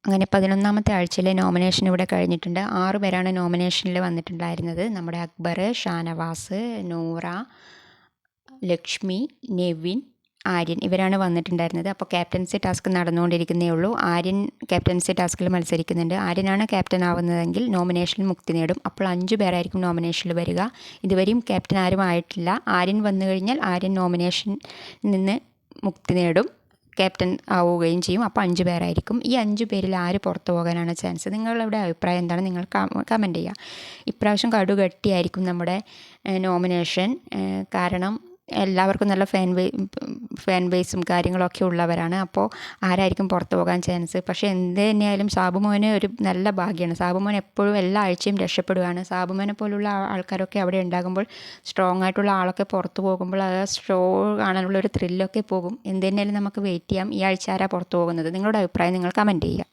അങ്ങനെ 11ാമത്തെ ആഴ്ചയിലെ നോമിനേഷൻ ഇവിടെ കഴിഞ്ഞിട്ടുണ്ട്. 6 പേരാണ് നോമിനേഷനിൽ വന്നിട്ടുണ്ടായിരുന്നത്. നമ്മുടെ അക്ബർ, ഷാനവാസ്, നൂറ, ലക്ഷ്മി, നെവിൻ, ആര്യൻ ഇവരാണ് വന്നിട്ടുണ്ടായിരുന്നത്. അപ്പോൾ ക്യാപ്റ്റൻസി ടാസ്ക് നടന്നുകൊണ്ടിരിക്കുന്നേ ഉള്ളൂ. ആര്യൻ ക്യാപ്റ്റൻസി ടാസ്കിൽ മത്സരിക്കുന്നുണ്ട്. ആര്യനാണ് ക്യാപ്റ്റൻ ആവുന്നതെങ്കിൽ നോമിനേഷനിൽ മുക്തി നേടും. അപ്പോൾ 5 പേരായിരിക്കും നോമിനേഷനിൽ വരിക. ഇതുവരെയും ക്യാപ്റ്റൻ ആരും ആയിട്ടില്ല. ആര്യൻ വന്നു കഴിഞ്ഞാൽ ആര്യൻ നോമിനേഷനിൽ നിന്ന് മുക്തി നേടും, ക്യാപ്റ്റൻ ആവുകയും ചെയ്യും. അപ്പോൾ 5 പേരായിരിക്കും. ഈ 5 പേരിൽ ആര് പുറത്തു പോകാനാണ് ചാൻസ്? നിങ്ങളുടെ അഭിപ്രായം എന്താണ്? നിങ്ങൾ കമൻറ്റ് ചെയ്യുക. ഇപ്രാവശ്യം കടുകട്ടിയായിരിക്കും നമ്മുടെ നോമിനേഷൻ. കാരണം എല്ലാവർക്കും നല്ല ഫാൻ ബേസും കാര്യങ്ങളൊക്കെ ഉള്ളവരാണ്. അപ്പോൾ ആരായിരിക്കും പുറത്തു പോകാൻ ചാൻസ്? പക്ഷേ എന്ത് തന്നെയായാലും സാബുമോന് ഒരു നല്ല ഭാഗ്യമാണ്. സാബുമോൻ എപ്പോഴും എല്ലാ ആഴ്ചയും രക്ഷപ്പെടുകയാണ്. സാബുമോനെ പോലുള്ള ആൾക്കാരൊക്കെ അവിടെ ഉണ്ടാകുമ്പോൾ, സ്ട്രോങ് ആയിട്ടുള്ള ആളൊക്കെ പുറത്തു പോകുമ്പോൾ ആ ഷോ കാണാനുള്ള ഒരു ത്രില്ലൊക്കെ പോകും. എന്ത് തന്നെയായാലും നമുക്ക് വെയിറ്റ് ചെയ്യാം. ഈ ആഴ്ച ആരാ പുറത്തു പോകുന്നത്? നിങ്ങളുടെ അഭിപ്രായം നിങ്ങൾ കമൻറ്റ് ചെയ്യുക.